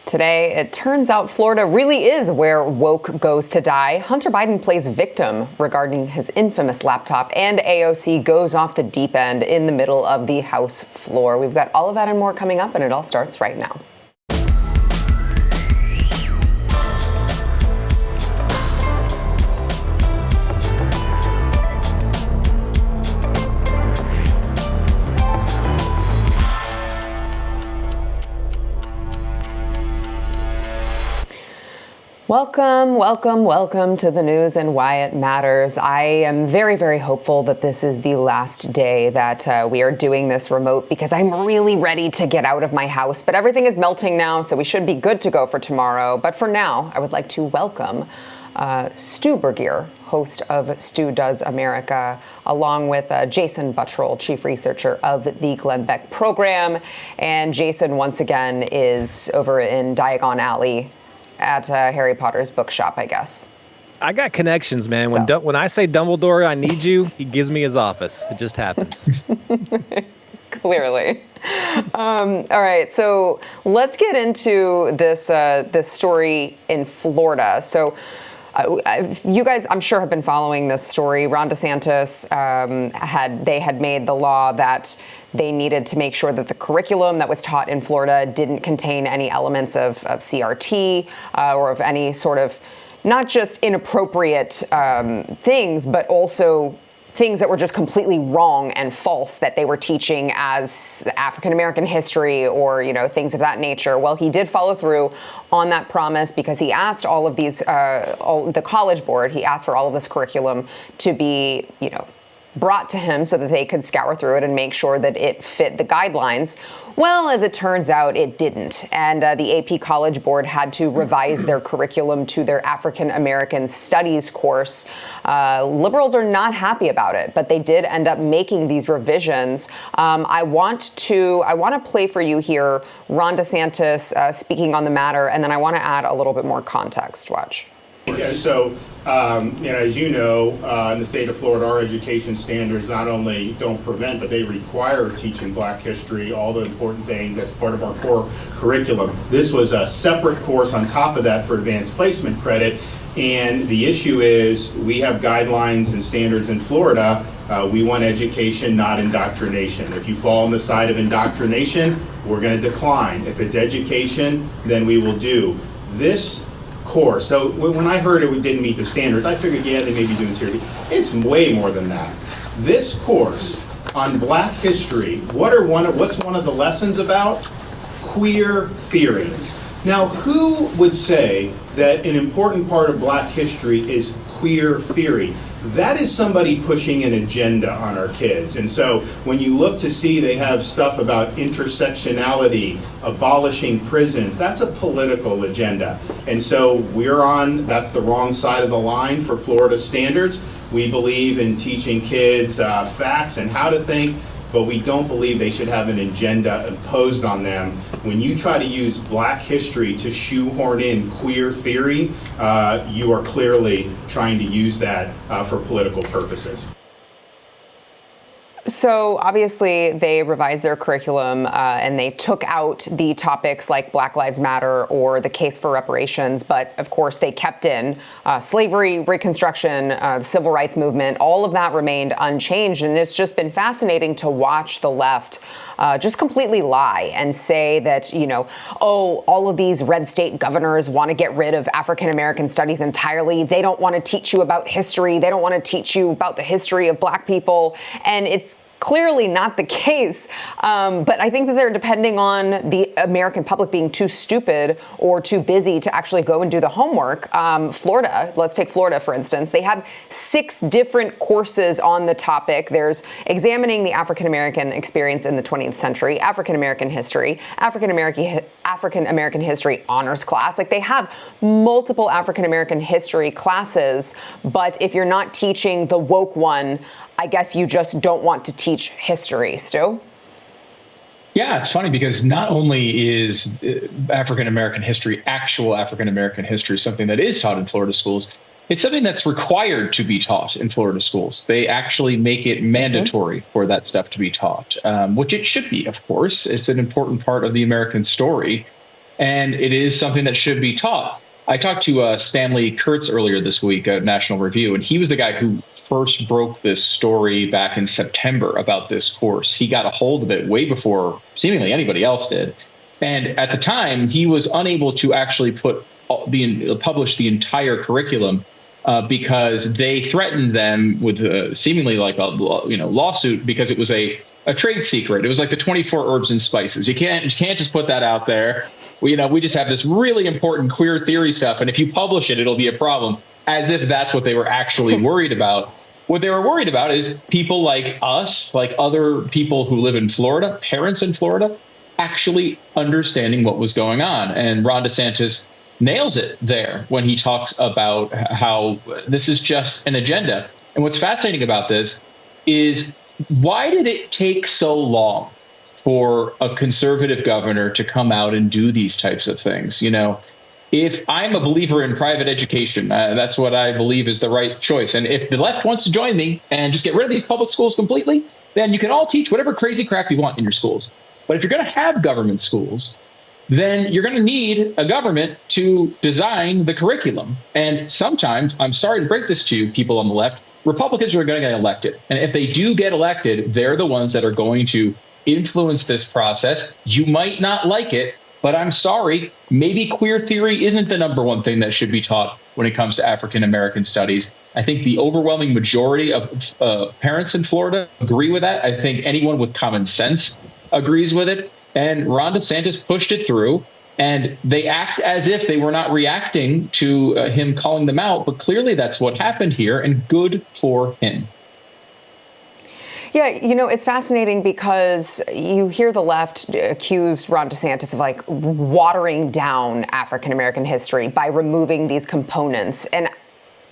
Today, it turns out Florida really is where woke goes to die. Hunter Biden plays victim regarding his infamous laptop, and AOC goes off the deep end in the middle of the House floor. We've got all of that and more coming up, and it all starts right now. Welcome to the news and why it matters. I am very, very hopeful that this is the last day that we are doing this remote, because I'm really ready to get out of my house. But everything is melting now, so we should be good to go for tomorrow. But for now, I would like to welcome Stu Bergier, host of Stu Does America, along with Jason Buttrell, chief researcher of the Glenn Beck program. And Jason, once again, is over in Diagon Alley at Harry Potter's bookshop, I guess. I got connections, man. When I say Dumbledore, I need you, he gives me his office. It just happens. Clearly. All right, so let's get into this story in Florida. So you guys, I'm sure, have been following this story. Ron DeSantis had made the law that they needed to make sure that the curriculum that was taught in Florida didn't contain any elements of CRT or of any sort of not just inappropriate things, but also things that were just completely wrong and false that they were teaching as African-American history or, things of that nature. Well, he did follow through on that promise, because he asked all of these, the College Board, he asked for all of this curriculum to be, brought to him so that they could scour through it and make sure that it fit the guidelines. Well, as it turns out, it didn't. And the AP College Board had to revise their curriculum to their African American Studies course. Liberals are not happy about it, but they did end up making these revisions. I want to play for you here Ron DeSantis speaking on the matter, and then I want to add a little bit more context. Watch. Okay, so, as you know, in the state of Florida, our education standards not only don't prevent, but they require teaching Black history, all the important things. That's part of our core curriculum. This was a separate course on top of that for advanced placement credit. And the issue is we have guidelines and standards in Florida. We want education, not indoctrination. If you fall on the side of indoctrination, we're going to decline. If it's education, then we will do this course. So when I heard it didn't meet the standards, I figured, yeah, they may be doing this here. It's way more than that. This course on Black history, what's one of the lessons about? Queer theory. Now, who would say that an important part of Black history is queer theory? That is somebody pushing an agenda on our kids. And so when you look to see they have stuff about intersectionality, abolishing prisons, that's a political agenda. And so that's the wrong side of the line for Florida standards. We believe in teaching kids facts and how to think, but we don't believe they should have an agenda imposed on them. When you try to use Black history to shoehorn in queer theory, you are clearly trying to use that for political purposes. So obviously they revised their curriculum and they took out the topics like Black Lives Matter or the case for reparations. But of course, they kept in slavery, Reconstruction, the civil rights movement. All of that remained unchanged. And it's just been fascinating to watch the left just completely lie and say that, all of these red state governors want to get rid of African American studies entirely. They don't want to teach you about history. They don't want to teach you about the history of Black people. And it's clearly not the case. But I think that they're depending on the American public being too stupid or too busy to actually go and do the homework. Florida, let's take Florida, for instance. They have 6 different courses on the topic. There's examining the African-American experience in the 20th century, African-American history, African-American history honors class. Like, they have multiple African-American history classes, but if you're not teaching the woke one, I guess you just don't want to teach history. Stu? Yeah, it's funny because not only is African-American history, actual African-American history, something that is taught in Florida schools, it's something that's required to be taught in Florida schools. They actually make it mandatory for that stuff to be taught, which it should be, of course. It's an important part of the American story. and it is something that should be taught. I talked to Stanley Kurtz earlier this week at National Review, and he was the guy who first broke this story back in September about this course. He got a hold of it way before seemingly anybody else did. And at the time, he was unable to actually publish the entire curriculum because they threatened them with seemingly like a lawsuit because it was a trade secret. It was like the 24 herbs and spices. You can't just put that out there. We just have this really important queer theory stuff, and if you publish it, it'll be a problem. As if that's what they were actually worried about. What they were worried about is people like us, like other people who live in Florida, parents in Florida, actually understanding what was going on. And Ron DeSantis nails it there when he talks about how this is just an agenda. And what's fascinating about this is, why did it take so long for a conservative governor to come out and do these types of things? If I'm a believer in private education, that's what I believe is the right choice. And if the left wants to join me and just get rid of these public schools completely, then you can all teach whatever crazy crap you want in your schools. But if you're going to have government schools, then you're going to need a government to design the curriculum. And sometimes, I'm sorry to break this to you, people on the left, Republicans are going to get elected. And if they do get elected, they're the ones that are going to influence this process. You might not like it, but I'm sorry, maybe queer theory isn't the number one thing that should be taught when it comes to African American studies. I think the overwhelming majority of parents in Florida agree with that. I think anyone with common sense agrees with it. And Ron DeSantis pushed it through, and they act as if they were not reacting to him calling them out. But clearly that's what happened here, and good for him. Yeah, it's fascinating because you hear the left accuse Ron DeSantis of like watering down African American history by removing these components. And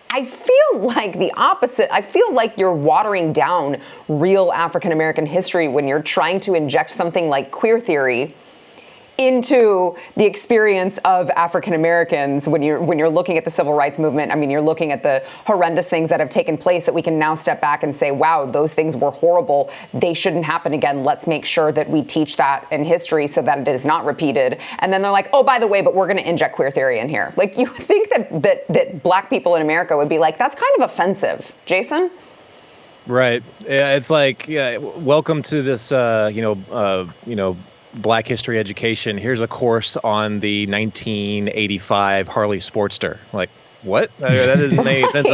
I feel like the opposite. I feel like you're watering down real African American history when you're trying to inject something like queer theory into the experience of African Americans when you're looking at the civil rights movement. I mean, you're looking at the horrendous things that have taken place that we can now step back and say, wow, those things were horrible. They shouldn't happen again. Let's make sure that we teach that in history so that it is not repeated. And then they're like, oh, by the way, but we're going to inject queer theory in here. Like, you think that black people in America would be like, that's kind of offensive. Jason? Right. Yeah, it's like, welcome to this, Black history education. Here's a course on the 1985 Harley Sportster. Like, what? That doesn't make any sense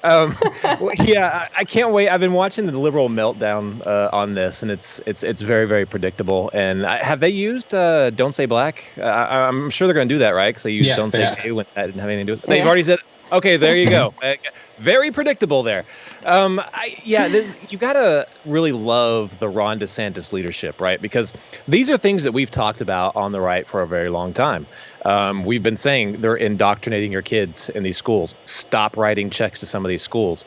at all. I can't wait. I've been watching the liberal meltdown on this, and it's very, very predictable. And have they used "Don't Say Black"? I'm sure they're going to do that, right? Because they used "Don't Say Gay" when that didn't have anything to do with it. They've already said. Okay, there you go. Very predictable there. You got to really love the Ron DeSantis leadership, right? Because these are things that we've talked about on the right for a very long time. We've been saying they're indoctrinating your kids in these schools. Stop writing checks to some of these schools.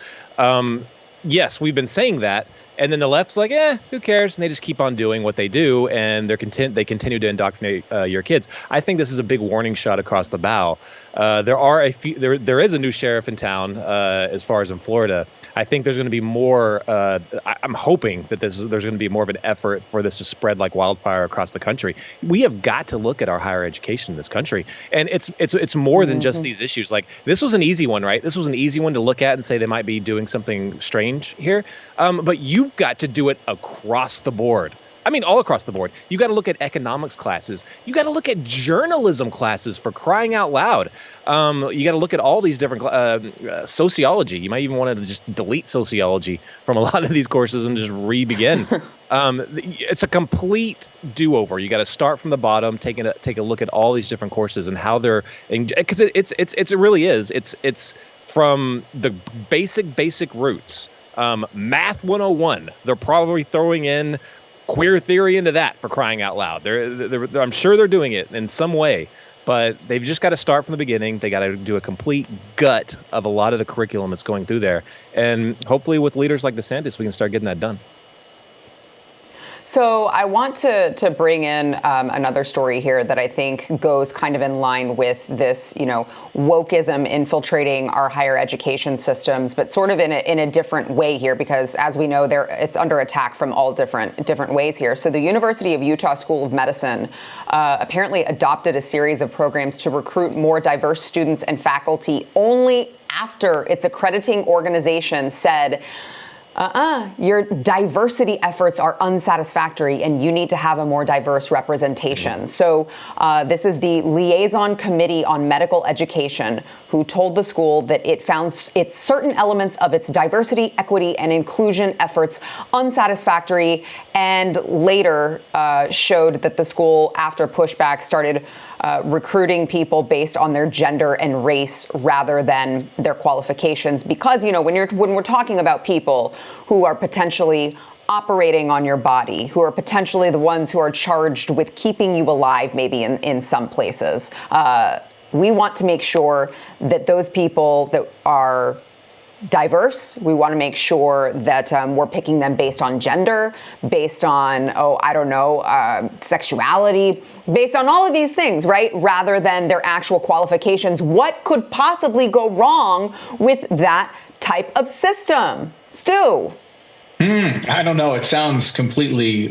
Yes, we've been saying that. And then the left's like, who cares? And they just keep on doing what they do, and they continue to indoctrinate your kids. I think this is a big warning shot across the bow. There is a new sheriff in town as far as in Florida. I think there's going to be more. I'm hoping that there's going to be more of an effort for this to spread like wildfire across the country. We have got to look at our higher education in this country, and it's more than just these issues. Like, this was an easy one, right? This was an easy one to look at and say they might be doing something strange here, but you've got to do it across the board. I mean, all across the board. You got to look at economics classes. You got to look at journalism classes, for crying out loud. You got to look at all these different sociology. You might even want to just delete sociology from a lot of these courses and just re-begin. It's a complete do-over. You got to start from the bottom, take a look at all these different courses and how they're, because it really is. It's from the basic roots. Math 101. They're probably throwing in queer theory into that, for crying out loud. I'm sure they're doing it in some way, but they've just got to start from the beginning. They got to do a complete gut of a lot of the curriculum that's going through there. And hopefully with leaders like DeSantis, we can start getting that done. So I want to bring in another story here that I think goes kind of in line with this, wokeism infiltrating our higher education systems, but sort of in a different way here, because as we know, it's under attack from all different ways here. So the University of Utah School of Medicine apparently adopted a series of programs to recruit more diverse students and faculty only after its accrediting organization said, your diversity efforts are unsatisfactory and you need to have a more diverse representation. So this is the Liaison Committee on Medical Education who told the school that it found certain elements of its diversity, equity, and inclusion efforts unsatisfactory, and later showed that the school, after pushback, started recruiting people based on their gender and race rather than their qualifications. Because, when we're talking about people who are potentially operating on your body, who are potentially the ones who are charged with keeping you alive, maybe in some places, we want to make sure that those people that are diverse, we want to make sure that we're picking them based on gender, based on, sexuality, based on all of these things, right? Rather than their actual qualifications. What could possibly go wrong with that type of system? Stu? I don't know. It sounds completely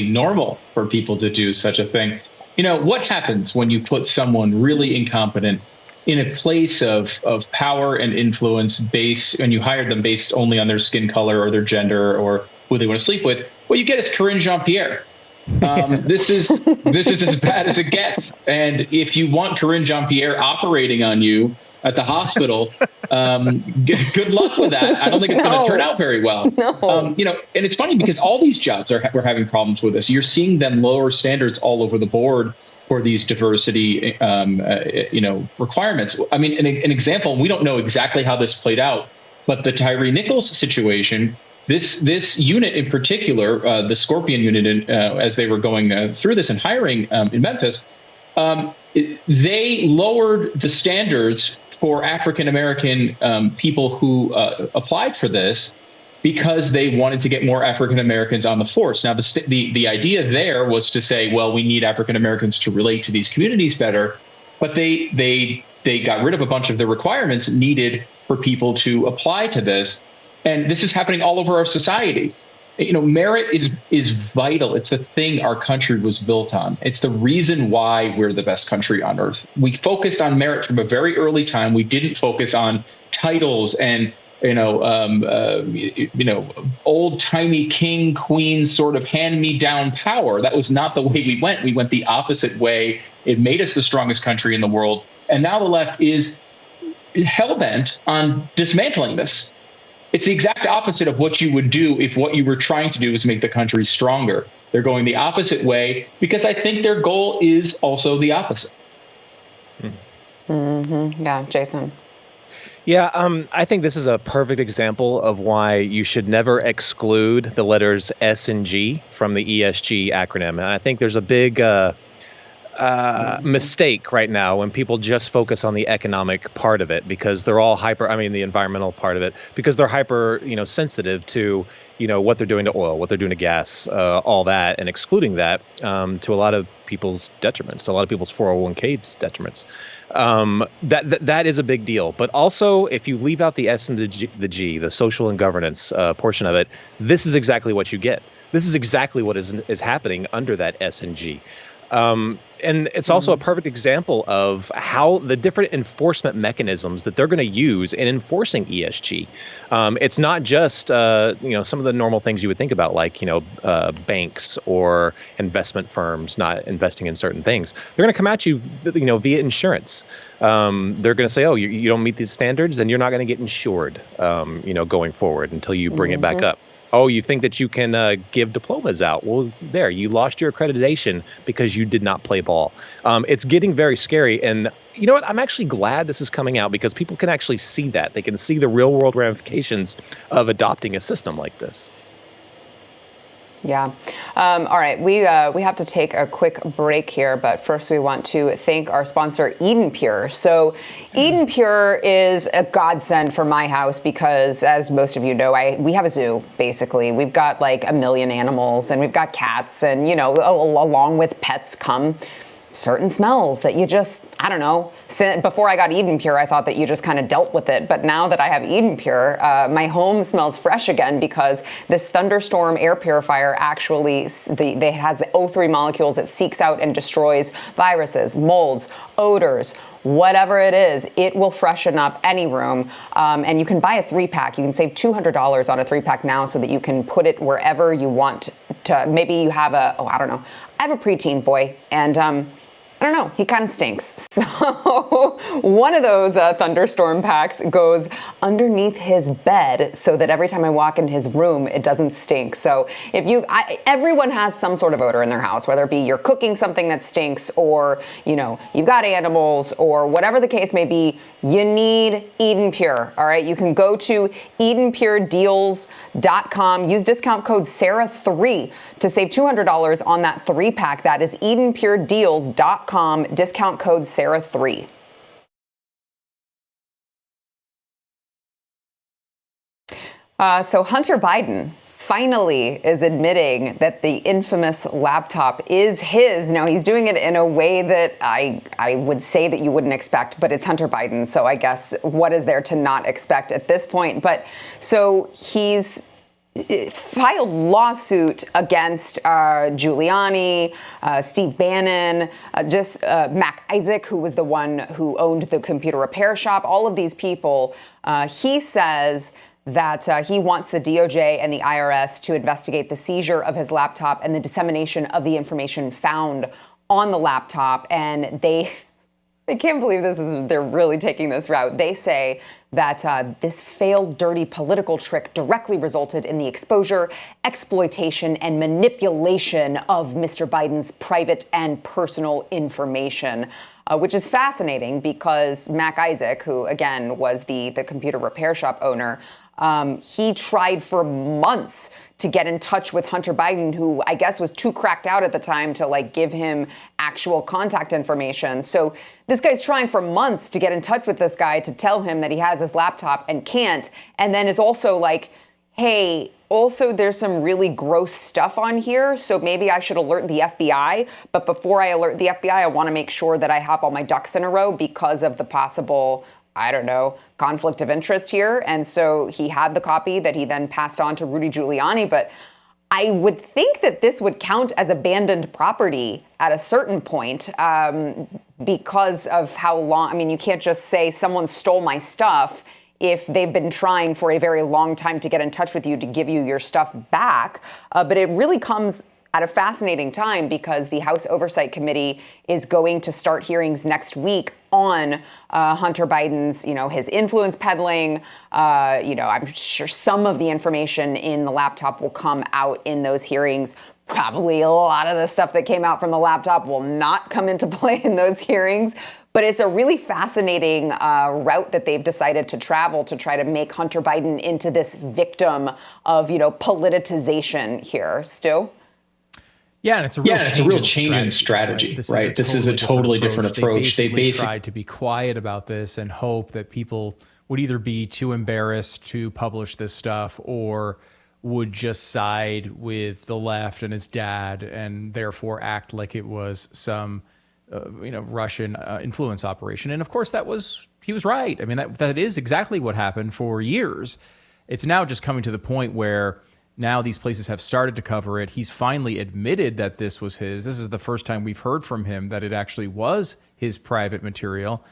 normal for people to do such a thing. What happens when you put someone really incompetent in a place of power and influence and you hire them based only on their skin color or their gender or who they want to sleep with? What you get is Corinne Jean-Pierre. This is as bad as it gets. And if you want Corinne Jean-Pierre operating on you at the hospital, good luck with that. I don't think it's going to turn out very well. No. And it's funny because all these jobs we're having problems with this. You're seeing them lower standards all over the board for these diversity, requirements. I mean, an example, we don't know exactly how this played out, but the Tyree Nichols situation, this unit in particular, the Scorpion unit, as they were going through this and hiring in Memphis, they lowered the standards for African-American people who applied for this because they wanted to get more African-Americans on the force. Now, the idea there was to say, well, we need African-Americans to relate to these communities better, but they got rid of a bunch of the requirements needed for people to apply to this. And this is happening all over our society. Merit is vital. It's the thing our country was built on. It's the reason why we're the best country on earth. We focused on merit from a very early time. We didn't focus on titles and old-timey king, queen sort of hand-me-down power. That was not the way we went. We went the opposite way. It made us the strongest country in the world. And now the left is hell-bent on dismantling this. It's the exact opposite of what you would do if what you were trying to do is make the country stronger. They're going the opposite way because I think their goal is also the opposite. Mm-hmm. Yeah, Jason. Yeah, I think this is a perfect example of why you should never exclude the letters S and G from the ESG acronym. And I think there's a big mistake right now when people just focus on the economic part of it because they're all the environmental part of it, because they're hyper, sensitive to, what they're doing to oil, what they're doing to gas, all that, and excluding that to a lot of people's detriments, to a lot of people's 401k's detriments. That is a big deal. But also, if you leave out the S and the G, the social and governance portion of it, this is exactly what you get. This is exactly what is happening under that S and G. And it's also a perfect example of how the different enforcement mechanisms that they're going to use in enforcing ESG. It's not just, some of the normal things you would think about, like, banks or investment firms not investing in certain things. They're going to come at you, via insurance. They're going to say, oh, you don't meet these standards, then you're not going to get insured, going forward until you bring it back up. Oh, you think that you can give diplomas out? Well, there, you lost your accreditation because you did not play ball. It's getting very scary. And you know what? I'm actually glad this is coming out because people can actually see that. They can see the real world ramifications of adopting a system like this. Yeah. All right. We have to take a quick break here, but first we want to thank our sponsor, EdenPure. So EdenPure is a godsend for my house because, as most of you know, we have a zoo, basically. We've got like 1 million animals and we've got cats and, you know, along with pets come certain smells that you just, I don't know. Before I got EdenPure, I thought that you just kind of dealt with it. But now that I have EdenPure, my home smells fresh again because this Thunderstorm air purifier actually, it has the O3 molecules. It seeks out and destroys viruses, molds, odors, whatever it is. It will freshen up any room. And you can buy a 3-pack. You can save $200 on a 3-pack now so that you can put it wherever you want to. Maybe you have I don't know. I have a preteen boy and, I don't know, he kind of stinks. So one of those Thunderstorm packs goes underneath his bed so that every time I walk in his room, it doesn't stink. So everyone has some sort of odor in their house, whether it be you're cooking something that stinks or, you know, you've got animals or whatever the case may be, you need EdenPure. All right. You can go to EdenPureDeals.com. Use discount code Sarah3 to save $200 on that 3-pack. That is EdenPureDeals.com, discount code Sarah3. So Hunter Biden finally is admitting that the infamous laptop is his. Now, he's doing it in a way that I would say that you wouldn't expect, but it's Hunter Biden. So I guess what is there to not expect at this point? But so he's filed lawsuit against Giuliani, Steve Bannon, Mac Isaac, who was the one who owned the computer repair shop, all of these people. He says that he wants the DOJ and the IRS to investigate the seizure of his laptop and the dissemination of the information found on the laptop. And they can't believe they're really taking this route. They say that this failed, dirty political trick directly resulted in the exposure, exploitation, and manipulation of Mr. Biden's private and personal information, which is fascinating because Mac Isaac, who again was the computer repair shop owner, he tried for months to get in touch with Hunter Biden, who I guess was too cracked out at the time to like give him actual contact information. So this guy's trying for months to get in touch with this guy to tell him that he has his laptop and can't. And then is also like, hey, also there's some really gross stuff on here, so maybe I should alert the FBI. But before I alert the FBI, I want to make sure that I have all my ducks in a row because of the possible, I don't know, conflict of interest here. And so he had the copy that he then passed on to Rudy Giuliani. But I would think that this would count as abandoned property at a certain point because of how long. I mean, you can't just say someone stole my stuff if they've been trying for a very long time to get in touch with you to give you your stuff back. But it really comes at a fascinating time because the House Oversight Committee is going to start hearings next week on Hunter Biden's, his influence peddling. I'm sure some of the information in the laptop will come out in those hearings. Probably a lot of the stuff that came out from the laptop will not come into play in those hearings. But it's a really fascinating route that they've decided to travel to try to make Hunter Biden into this victim of, politicization here. Stu? Yeah, and it's a real change in strategy, right? This is a totally different approach. They basically tried to be quiet about this and hope that people would either be too embarrassed to publish this stuff or would just side with the left and his dad and therefore act like it was some Russian influence operation. And of course, he was right. I mean, that is exactly what happened for years. It's now just coming to the point where now these places have started to cover it. He's finally admitted that this was his. This is the first time we've heard from him that it actually was his private material.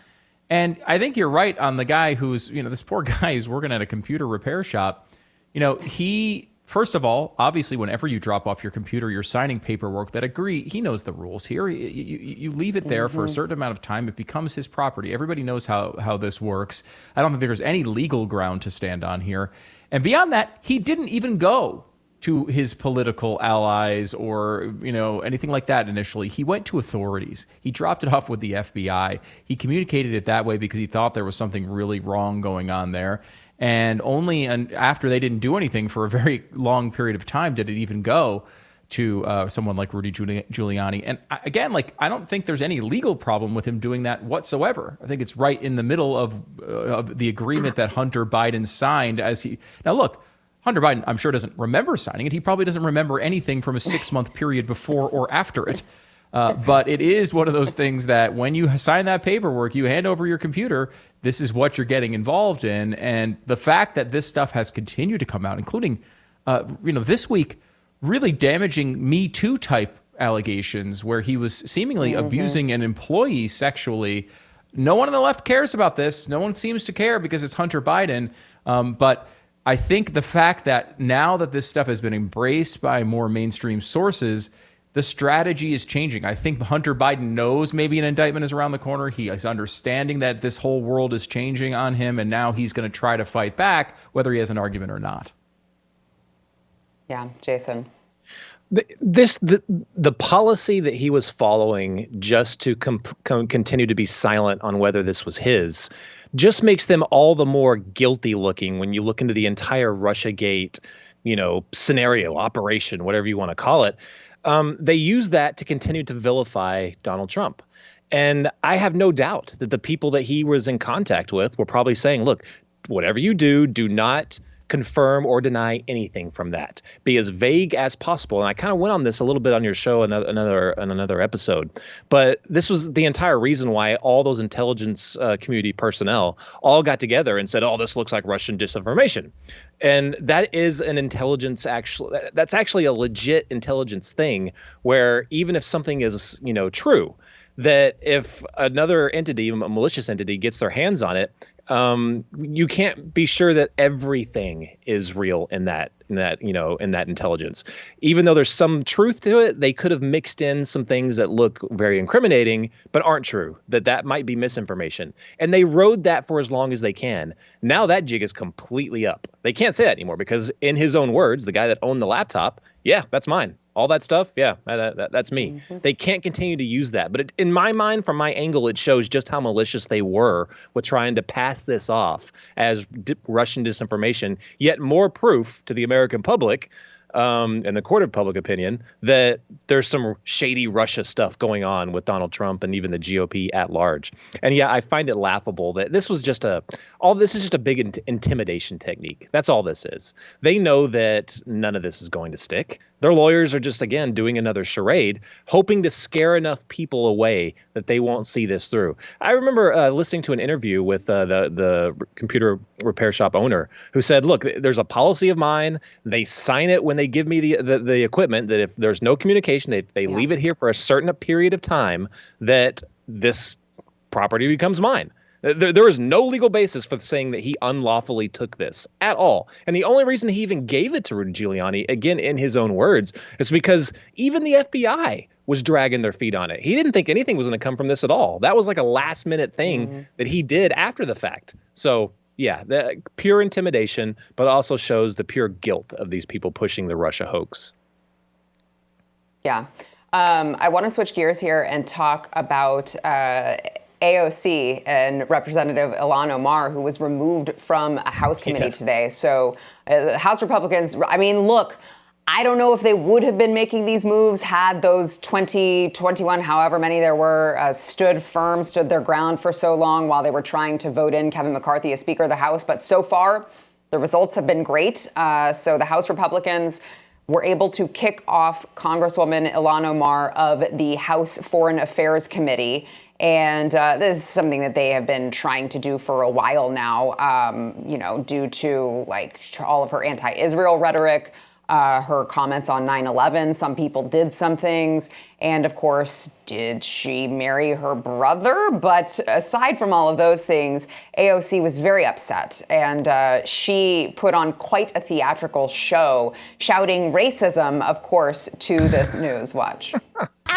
And I think you're right on the guy who's, this poor guy who's working at a computer repair shop. He, first of all, obviously, whenever you drop off your computer, you're signing paperwork that he knows the rules here. You leave it there for a certain amount of time. It becomes his property. Everybody knows how this works. I don't think there's any legal ground to stand on here. And beyond that, he didn't even go to his political allies or, anything like that initially. He went to authorities. He dropped it off with the FBI. He communicated it that way because he thought there was something really wrong going on there. And only after they didn't do anything for a very long period of time did it even go. to someone like Rudy Giuliani. And again, I don't think there's any legal problem with him doing that whatsoever. I think it's right in the middle of the agreement that Hunter Biden signed Now, look, Hunter Biden, I'm sure, doesn't remember signing it. He probably doesn't remember anything from a 6-month period before or after it. But it is one of those things that when you sign that paperwork, you hand over your computer, this is what you're getting involved in. And the fact that this stuff has continued to come out, including, this week, really damaging Me Too type allegations where he was seemingly abusing an employee sexually. No one on the left cares about this. No one seems to care because it's Hunter Biden. But I think the fact that now that this stuff has been embraced by more mainstream sources, the strategy is changing. I think Hunter Biden knows maybe an indictment is around the corner. He is understanding that this whole world is changing on him, and now he's going to try to fight back, whether he has an argument or not. Yeah, Jason. The policy that he was following just to continue to be silent on whether this was his just makes them all the more guilty looking when you look into the entire Russiagate, scenario, operation, whatever you want to call it. They use that to continue to vilify Donald Trump. And I have no doubt that the people that he was in contact with were probably saying, look, whatever you do, do not confirm or deny anything from that. Be as vague as possible. And I kind of went on this a little bit on your show, another episode. But this was the entire reason why all those intelligence community personnel all got together and said, oh, this looks like Russian disinformation. And that is an intelligence that's actually a legit intelligence thing where even if something is, true, that if another entity, a malicious entity, gets their hands on it, you can't be sure that everything is real in that intelligence. Even though there's some truth to it, they could have mixed in some things that look very incriminating, but aren't true, that might be misinformation. And they rode that for as long as they can. Now that jig is completely up. They can't say that anymore because in his own words, the guy that owned the laptop, yeah, that's mine. All that stuff, yeah, that's me. They can't continue to use that. But in my mind, from my angle, it shows just how malicious they were with trying to pass this off as Russian disinformation, yet more proof to the American public and the court of public opinion that there's some shady Russia stuff going on with Donald Trump and even the GOP at large. And yeah, I find it laughable that this is just a big intimidation technique. That's all this is. They know that none of this is going to stick. Their lawyers are just, again, doing another charade, hoping to scare enough people away that they won't see this through. I remember listening to an interview with the computer repair shop owner who said, look, there's a policy of mine. They sign it when they give me the equipment, that if there's no communication, they leave it here for a certain period of time, that this property becomes mine. There is no legal basis for saying that he unlawfully took this at all. And the only reason he even gave it to Rudy Giuliani, again, in his own words, is because even the FBI was dragging their feet on it. He didn't think anything was going to come from this at all. That was like a last minute thing that he did after the fact. So yeah, the pure intimidation, but also shows the pure guilt of these people pushing the Russia hoax. Yeah. I want to switch gears here and talk about AOC and Representative Ilhan Omar, who was removed from a House committee today. So House Republicans, I mean, look, I don't know if they would have been making these moves had those 20, 21, however many there were, stood their ground for so long while they were trying to vote in Kevin McCarthy as Speaker of the House. But so far, the results have been great. So the House Republicans were able to kick off Congresswoman Ilhan Omar of the House Foreign Affairs Committee. And this is something that they have been trying to do for a while now, due to all of her anti-Israel rhetoric, her comments on 9/11. Some people did some things. And of course, did she marry her brother? But aside from all of those things, AOC was very upset. And she put on quite a theatrical show, shouting racism, of course, to this news. Watch.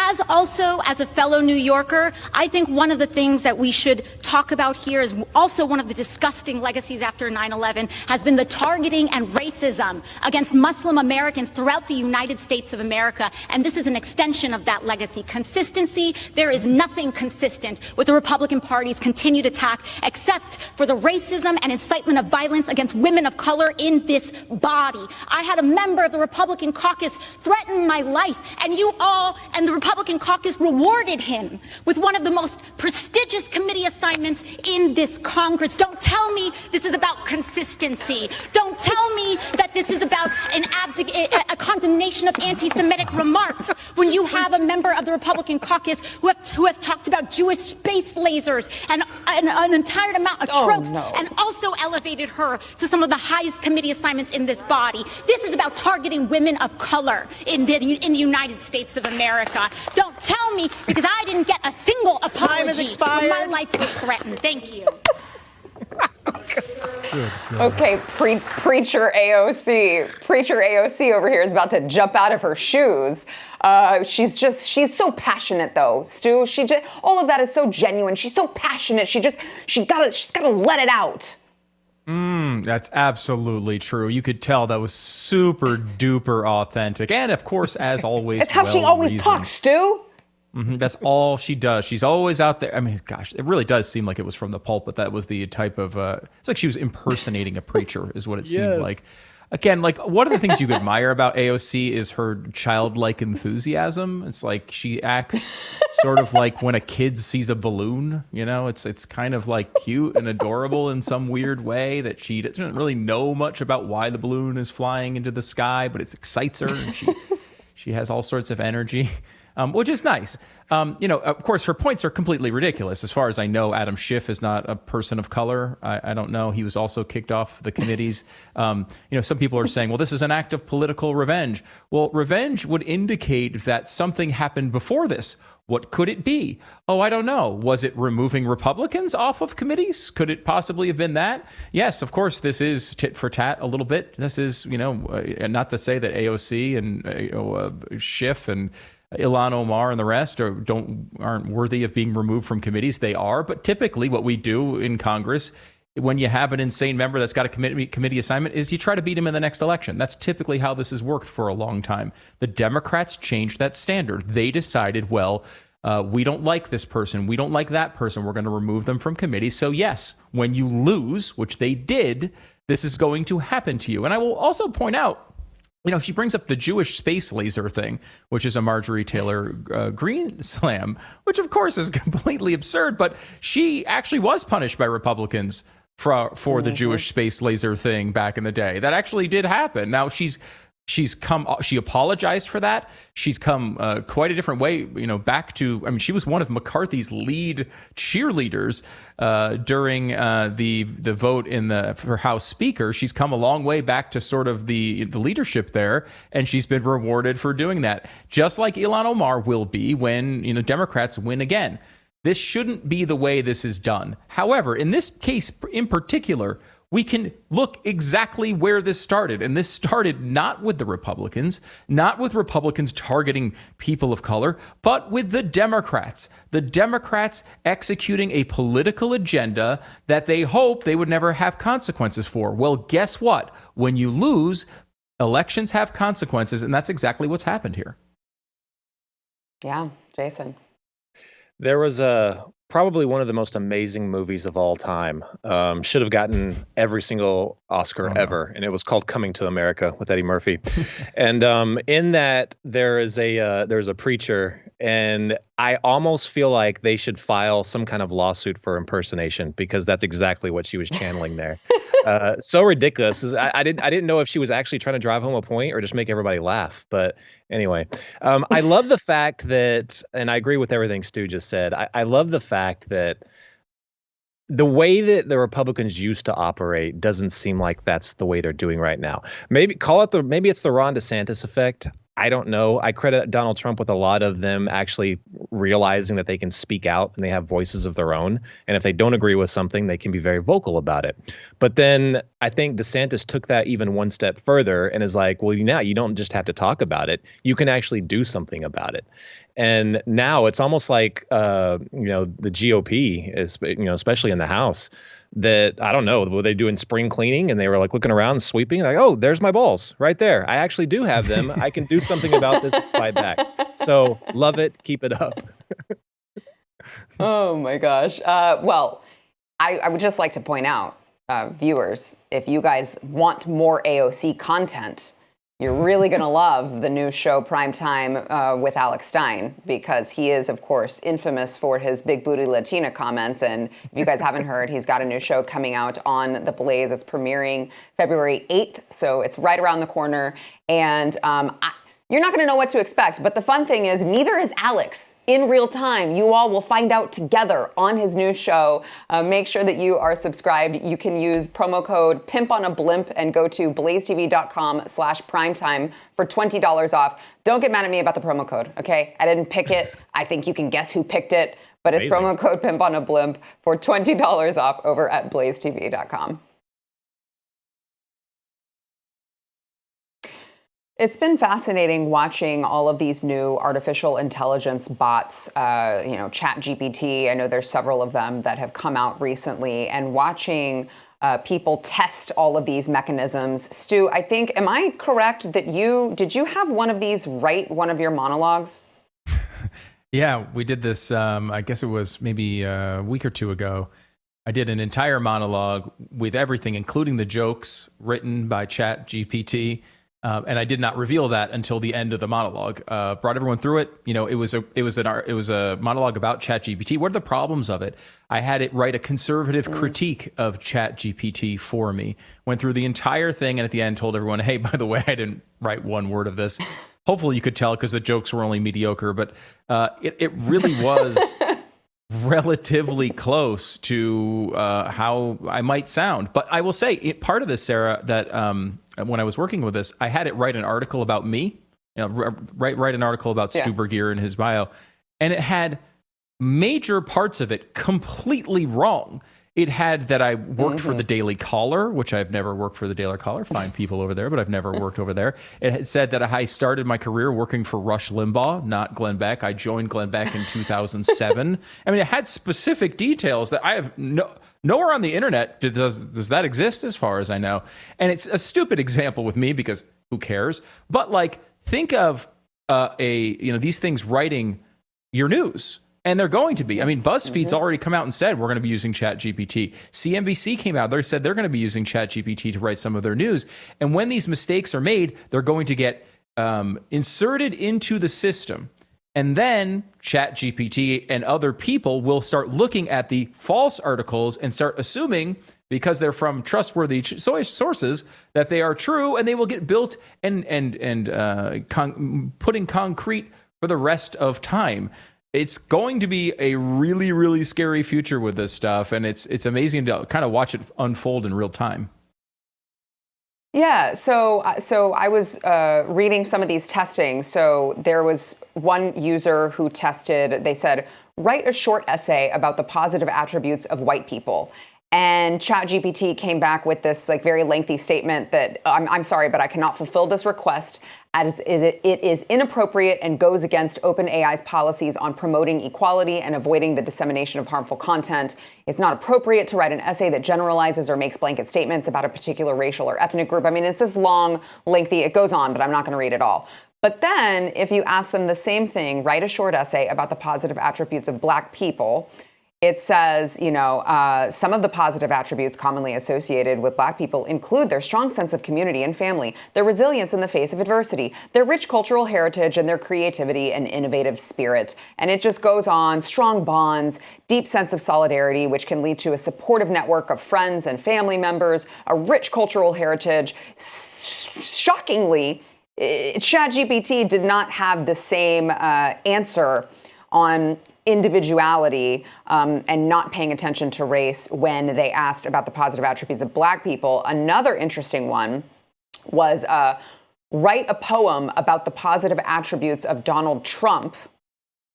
As a fellow New Yorker, I think one of the things that we should talk about here is also one of the disgusting legacies after 9/11 has been the targeting and racism against Muslim Americans throughout the United States of America. And this is an extension of that legacy. Consistency, there is nothing consistent with the Republican Party's continued attack except for the racism and incitement of violence against women of color in this body. I had a member of the Republican caucus threaten my life, and you all and the Republican caucus rewarded him with one of the most prestigious committee assignments in this Congress. Don't tell me this is about consistency. Don't tell me that this is about a condemnation of anti-Semitic remarks when you have a member of the Republican caucus who has talked about Jewish space lasers and an entire amount of tropes, and also elevated her to some of the highest committee assignments in this body. This is about targeting women of color in the United States of America. Don't tell me, because I didn't get a single apology when my life was threatened. Thank you. Okay, preacher AOC over here is about to jump out of her shoes. She's so passionate though, Stu. All of that is so genuine. She's so passionate. She's gotta let it out. That's absolutely true. You could tell that was super duper authentic. And of course, as always, it's how she always talks, Stu. That's all she does. She's always out there. I mean, gosh, it really does seem like it was from the pulpit. That was the type of, it's like she was impersonating a preacher is what it seemed like. Again, like one of the things you admire about AOC is her childlike enthusiasm. It's like she acts sort of like when a kid sees a balloon, you know, it's kind of like cute and adorable in some weird way that she doesn't really know much about why the balloon is flying into the sky, but it excites her and she has all sorts of energy. Which is nice. Of course, her points are completely ridiculous. As far as I know, Adam Schiff is not a person of color. I don't know. He was also kicked off the committees. Some people are saying, well, this is an act of political revenge. Well, revenge would indicate that something happened before this. What could it be? Oh, I don't know. Was it removing Republicans off of committees? Could it possibly have been that? Yes, of course, this is tit for tat a little bit. This is, not to say that AOC and Schiff and Ilhan Omar and the rest aren't worthy of being removed from committees. They are, but typically what we do in Congress when you have an insane member that's got a committee assignment is you try to beat him in the next election. That's typically how this has worked for a long time. The Democrats changed that standard. They decided, well, we don't like this person. We don't like that person. We're going to remove them from committees. So yes, when you lose, which they did, this is going to happen to you. And I will also point out, she brings up the Jewish space laser thing, which is a Marjorie Taylor Greene slam, which of course is completely absurd. But she actually was punished by Republicans for the Jewish space laser thing back in the day. That actually did happen. Now she apologized for that. She's come quite a different way, back to, she was one of McCarthy's lead cheerleaders during the vote for House Speaker. She's come a long way back to sort of the leadership there, and she's been rewarded for doing that. Just like Ilhan Omar will be when, Democrats win again. This shouldn't be the way this is done. However, in this case in particular, we can look exactly where this started. And this started not with the Republicans, not with Republicans targeting people of color, but with the Democrats. The Democrats executing a political agenda that they hoped they would never have consequences for. Well, guess what? When you lose, elections have consequences, and that's exactly what's happened here. Yeah, Jason. There was probably one of the most amazing movies of all time. Should have gotten every single Oscar ever, and it was called Coming to America with Eddie Murphy. And in that, there's a preacher, and I almost feel like they should file some kind of lawsuit for impersonation, because that's exactly what she was channeling there. So ridiculous. I didn't know if she was actually trying to drive home a point or just make everybody laugh. But anyway, I love the fact that, and I agree with everything Stu just said. I love the fact that the way that the Republicans used to operate doesn't seem like that's the way they're doing right now. Maybe it's the Ron DeSantis effect. I don't know. I credit Donald Trump with a lot of them actually realizing that they can speak out and they have voices of their own. And if they don't agree with something, they can be very vocal about it. But then I think DeSantis took that even one step further and is like, well, now you don't just have to talk about it. You can actually do something about it. And now it's almost like, the GOP is, especially in the House, that I don't know, were they doing spring cleaning and they were like looking around, sweeping, like, oh, there's my balls right there. I actually do have them. I can do something about this fight back. So love it. Keep it up. Oh my gosh. Well, I would just like to point out, viewers, if you guys want more AOC content, you're really going to love the new show Primetime with Alex Stein, because he is, of course, infamous for his big booty Latina comments. And if you guys haven't heard, he's got a new show coming out on The Blaze. It's premiering February 8th, so it's right around the corner. And you're not going to know what to expect. But the fun thing is, neither is Alex. In real time, you all will find out together on his new show. Make sure that you are subscribed. You can use promo code PIMP and go to blazetv.com/primetime for $20 off. Don't get mad at me about the promo code, okay? I didn't pick it. I think you can guess who picked it. But it's Amazing. promo code PIMP for $20 off over at blazetv.com. It's been fascinating watching all of these new artificial intelligence bots, ChatGPT. I know there's several of them that have come out recently, and watching people test all of these mechanisms. Stu, I think, am I correct that did you have one of these write one of your monologues? Yeah, we did this, I guess it was maybe a week or two ago. I did an entire monologue with everything, including the jokes, written by ChatGPT. And I did not reveal that until the end of the monologue. Brought everyone through it. It was a monologue about ChatGPT. What are the problems of it? I had it write a conservative critique of ChatGPT for me. Went through the entire thing, and at the end told everyone, "Hey, by the way, I didn't write one word of this." Hopefully, you could tell because the jokes were only mediocre, but it really was relatively close to how I might sound. But I will say, part of this, Sarah, that when I was working with this, I had it write an article about me, write an article about Stu Burguiere in his bio, and it had major parts of it completely wrong. It had that I worked for the Daily Caller, which I've never worked for the Daily Caller. Fine people over there, but I've never worked over there. It had said that I started my career working for Rush Limbaugh, not Glenn Beck. I joined Glenn Beck in 2007. I mean, it had specific details that I have nowhere on the internet does that exist, as far as I know. And it's a stupid example with me because who cares? But like, think of these things writing your news. And they're going to be. I mean, BuzzFeed's already come out and said we're going to be using ChatGPT. CNBC came out. They said they're going to be using ChatGPT to write some of their news. And when these mistakes are made, they're going to get inserted into the system. And then ChatGPT and other people will start looking at the false articles and start assuming, because they're from trustworthy sources, that they are true, and they will get built and put in concrete for the rest of time. It's going to be a really, really scary future with this stuff, and it's amazing to kind of watch it unfold in real time. Yeah, so I was reading some of these testing. So there was one user who tested, they said, write a short essay about the positive attributes of white people. And ChatGPT came back with this very lengthy statement that I'm sorry, but I cannot fulfill this request as it is inappropriate and goes against OpenAI's policies on promoting equality and avoiding the dissemination of harmful content. It's not appropriate to write an essay that generalizes or makes blanket statements about a particular racial or ethnic group. I mean, it's this long, lengthy, it goes on, but I'm not going to read it all. But then if you ask them the same thing, write a short essay about the positive attributes of Black people, it says, some of the positive attributes commonly associated with Black people include their strong sense of community and family, their resilience in the face of adversity, their rich cultural heritage, and their creativity and innovative spirit. And it just goes on. Strong bonds, deep sense of solidarity, which can lead to a supportive network of friends and family members, a rich cultural heritage. Shockingly, ChatGPT did not have the same answer on individuality and not paying attention to race when they asked about the positive attributes of Black people. Another interesting one was write a poem about the positive attributes of Donald Trump.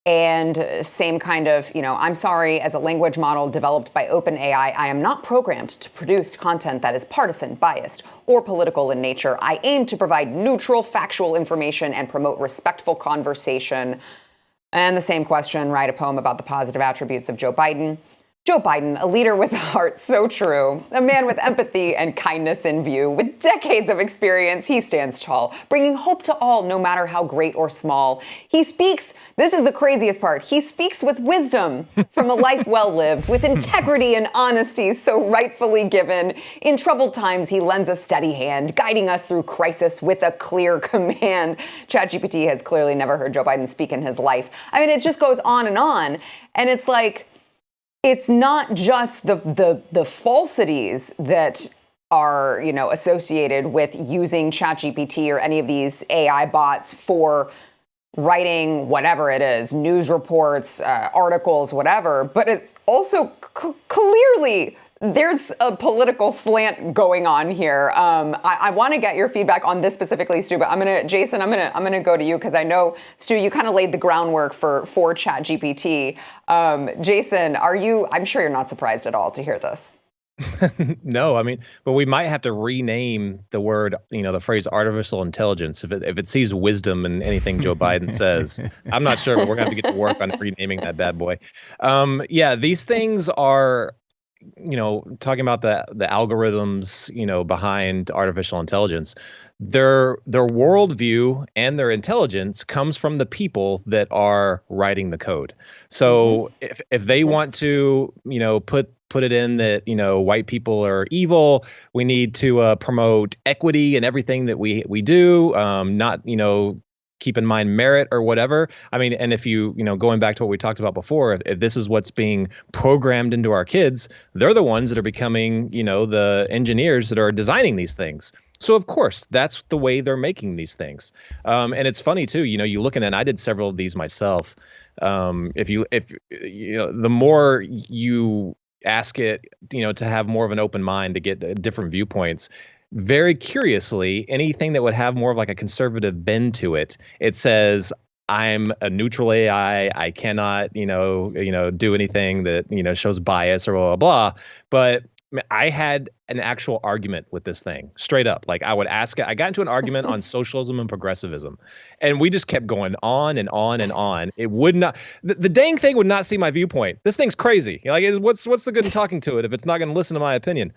And same kind of, I'm sorry, as a language model developed by OpenAI, I am not programmed to produce content that is partisan, biased, or political in nature. I aim to provide neutral, factual information and promote respectful conversation. And the same question, write a poem about the positive attributes of Joe Biden. Joe Biden, a leader with a heart so true, a man with empathy and kindness in view. With decades of experience, he stands tall, bringing hope to all, no matter how great or small. He speaks, this is the craziest part, he speaks with wisdom from a life well lived, with integrity and honesty so rightfully given. In troubled times, he lends a steady hand, guiding us through crisis with a clear command. ChatGPT has clearly never heard Joe Biden speak in his life. I mean, it just goes on. And it's like, it's not just the falsities that are, associated with using ChatGPT or any of these AI bots for writing whatever it is, news reports, articles, whatever. But it's also clearly there's a political slant going on here. I want to get your feedback on this specifically, Stu, but Jason, I'm gonna go to you because I know, Stu, you kind of laid the groundwork for ChatGPT. Jason, I'm sure you're not surprised at all to hear this. No, I mean, but we might have to rename the word, the phrase artificial intelligence if it sees wisdom in anything Joe Biden says. I'm not sure, but we're going to have to get to work on renaming that bad boy. Yeah, these things are, talking about the algorithms, behind artificial intelligence. Their worldview and their intelligence comes from the people that are writing the code. So if they want to, put it in that, white people are evil, we need to promote equity in everything that we do, not, keep in mind merit or whatever. I mean, and if going back to what we talked about before, if this is what's being programmed into our kids, they're the ones that are becoming, the engineers that are designing these things. So of course, that's the way they're making these things. And it's funny too, you look at it, and I did several of these myself. The more you ask it, to have more of an open mind to get different viewpoints, very curiously, anything that would have more of like a conservative bend to it, it says, I'm a neutral AI. I cannot, do anything that, shows bias or blah, blah, blah. But I had an actual argument with this thing straight up. Like I would ask it, I got into an argument on socialism and progressivism, and we just kept going on and on and on. It would not, the dang thing would not see my viewpoint. This thing's crazy. What's the good in talking to it if it's not going to listen to my opinion?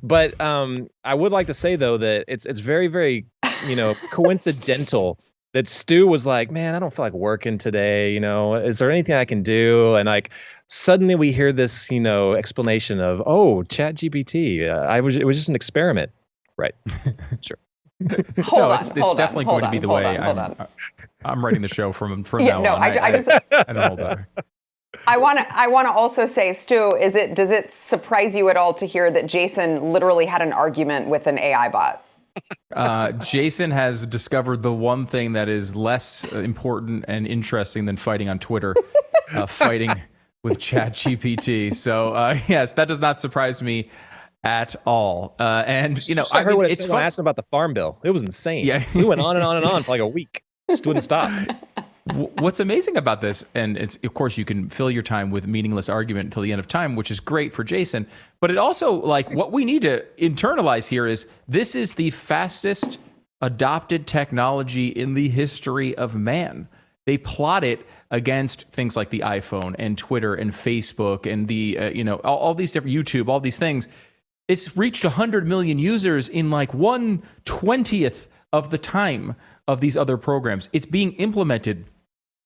But I would like to say though, that it's very, very, coincidental that Stu was like, man, I don't feel like working today. Is there anything I can do? And like, suddenly we hear this, explanation of, oh, ChatGPT. It was just an experiment. Right. Sure. It's definitely going to be the way I'm writing the show from now on. I don't hold that. I want to also say, Stu, does it surprise you at all to hear that Jason literally had an argument with an AI bot? Jason has discovered the one thing that is less important and interesting than fighting on Twitter, fighting with ChatGPT. So yes, that does not surprise me at all. And I heard what it's fun. I asked him about the farm bill. It was insane. Yeah, we went on and on and on for like a week. Just wouldn't stop. What's amazing about this, and it's of course you can fill your time with meaningless argument until the end of time, which is great for Jason. But it also, like, what we need to internalize here is this is the fastest adopted technology in the history of man. They plot it against things like the iPhone and Twitter and Facebook and the all these different YouTube, all these things. It's reached 100 million users in like 1/20th of the time of these other programs. It's being implemented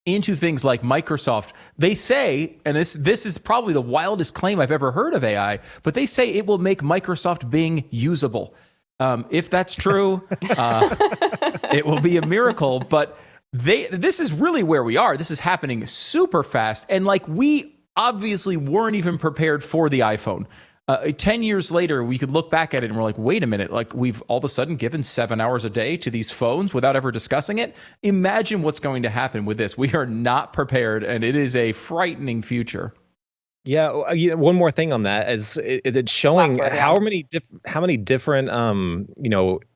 into things like Microsoft. They say, and this is probably the wildest claim I've ever heard of AI, but they say it will make Microsoft Bing usable. If that's true, it will be a miracle. But this is really where we are. This is happening super fast. And like, we obviously weren't even prepared for the iPhone. 10 years later, we could look back at it and we're like, wait a minute, like we've all of a sudden given 7 hours a day to these phones without ever discussing it. Imagine what's going to happen with this. We are not prepared, and it is a frightening future. Yeah, one more thing on that is it's showing how many different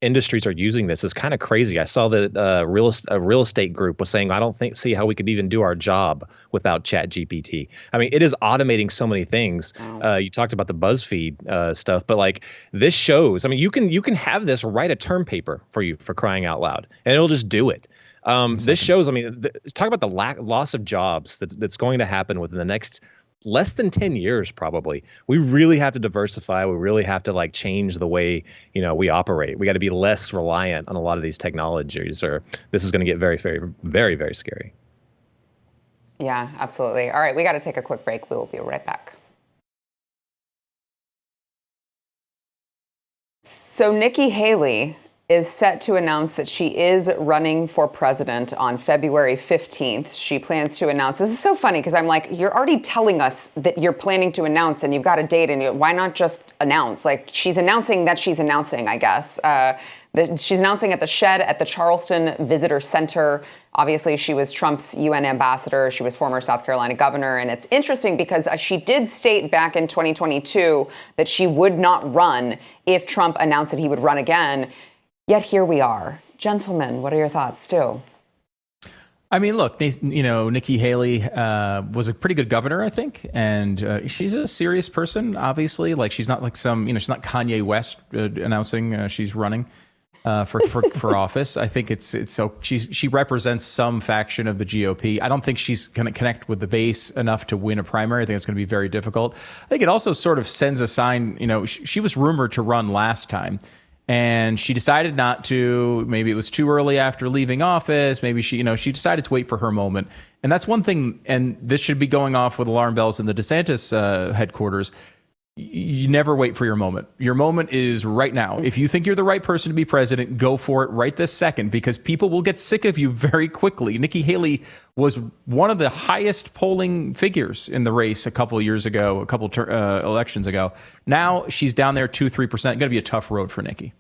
industries are using this. Is kind of crazy. I saw that a real estate group was saying, I don't see how we could even do our job without ChatGPT. I mean, it is automating so many things. You talked about the BuzzFeed stuff, but like this shows. I mean, you can have this write a term paper for you, for crying out loud, and it'll just do it. This shows, I mean, talk about the loss of jobs that's going to happen within the next less than 10 years, probably. We really have to diversify. We really have to like change the way, we operate. We got to be less reliant on a lot of these technologies, or this is going to get very, very, very, very scary. Yeah, absolutely. All right, we got to take a quick break. We will be right back. So Nikki Haley is set to announce that she is running for president on February 15th. She plans to announce. This is so funny because I'm like, you're already telling us that you're planning to announce and you've got a date, and why not just announce? Like, she's announcing that she's announcing, I guess. She's announcing at the Shed at the Charleston Visitor Center. Obviously, she was Trump's UN ambassador. She was former South Carolina governor. And it's interesting because she did state back in 2022 that she would not run if Trump announced that he would run again. Yet here we are. Gentlemen, what are your thoughts, Stu? I mean, look, Nikki Haley was a pretty good governor, I think. And she's a serious person, obviously. Like, she's not like she's not Kanye West announcing she's running for office. I think it's so she represents some faction of the GOP. I don't think she's going to connect with the base enough to win a primary. I think it's going to be very difficult. I think it also sort of sends a sign, she was rumored to run last time. And she decided not to. Maybe it was too early after leaving office. Maybe she decided to wait for her moment. And that's one thing. And this should be going off with alarm bells in the DeSantis headquarters. You never wait for your moment. Your moment is right now. If you think you're the right person to be president, go for it right this second, because people will get sick of you very quickly. Nikki Haley was one of the highest polling figures in the race a couple of years ago, elections ago. Now she's down there 2-3%. Going to be a tough road for Nikki.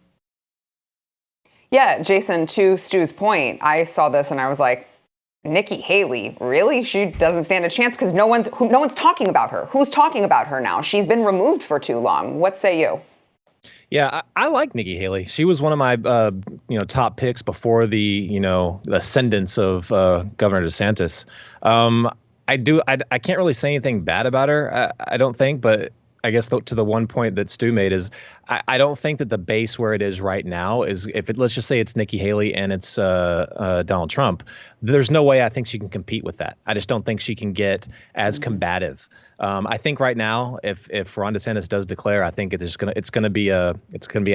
Yeah, Jason, to Stu's point, I saw this and I was like, Nikki Haley, really? She doesn't stand a chance because no one's talking about her. Who's talking about her now? She's been removed for too long. What say you? Yeah, I like Nikki Haley. She was one of my top picks before the ascendance of Governor DeSantis. I can't really say anything bad about her. I don't think, but I guess to the one point that Stu made is I don't think that the base where it is right now is let's just say it's Nikki Haley and it's Donald Trump. There's no way I think she can compete with that. I just don't think she can get as combative. I think right now, if Ron DeSantis does declare, I think it's going to be a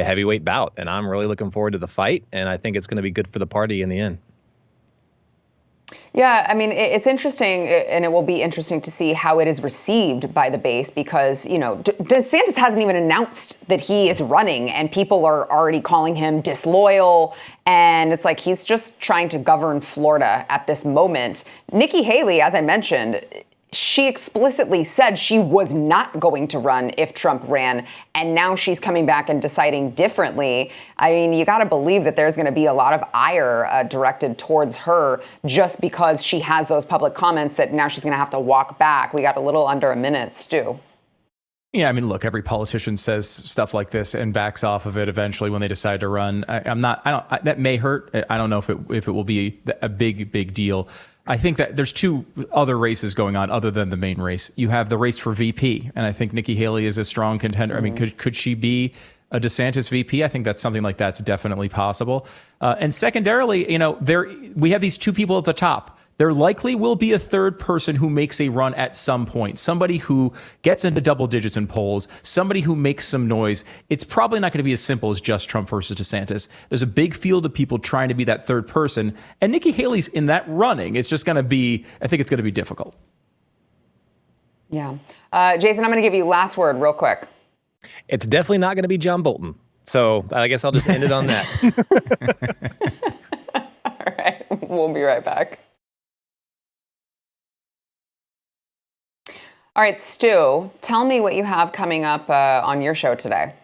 heavyweight bout, and I'm really looking forward to the fight, and I think it's going to be good for the party in the end. Yeah, I mean, it's interesting, and it will be interesting to see how it is received by the base because, DeSantis hasn't even announced that he is running, and people are already calling him disloyal. And it's like he's just trying to govern Florida at this moment. Nikki Haley, as I mentioned, she explicitly said she was not going to run if Trump ran, and now she's coming back and deciding differently. I mean, you got to believe that there's going to be a lot of ire directed towards her just because she has those public comments that now she's going to have to walk back. We got a little under a minute, Stu. Yeah, I mean, look, every politician says stuff like this and backs off of it eventually when they decide to run. That may hurt. I don't know if it will be a big deal. I think that there's two other races going on other than the main race. You have the race for VP, and I think Nikki Haley is a strong contender. I mean, could she be a DeSantis VP? I think that's something like that's definitely possible. And secondarily, we have these two people at the top. There likely will be a third person who makes a run at some point, somebody who gets into double digits in polls, somebody who makes some noise. It's probably not going to be as simple as just Trump versus DeSantis. There's a big field of people trying to be that third person, and Nikki Haley's in that running. It's just going to be, I think it's going to be difficult. Yeah. Jason, I'm going to give you last word real quick. It's definitely not going to be John Bolton. So I guess I'll just end it on that. All right. We'll be right back. All right, Stu, tell me what you have coming up on your show today.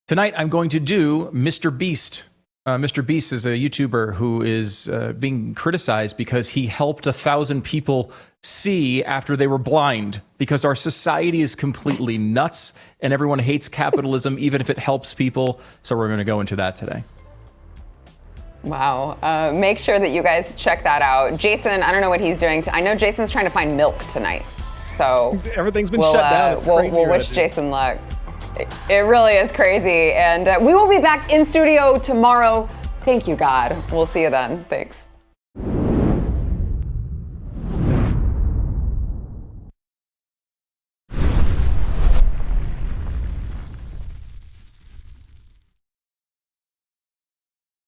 Tonight, I'm going to do Mr. Beast. Mr. Beast is a YouTuber who is being criticized because he helped 1,000 people see after they were blind, because our society is completely nuts and everyone hates capitalism, even if it helps people. So we're going to go into that today. Wow. Make sure that you guys check that out. Jason, I don't know what he's doing. I know Jason's trying to find milk tonight. So everything's been shut down. It's crazy. We'll wish Jason luck. It really is crazy. And we will be back in studio tomorrow. Thank you, God. We'll see you then. Thanks.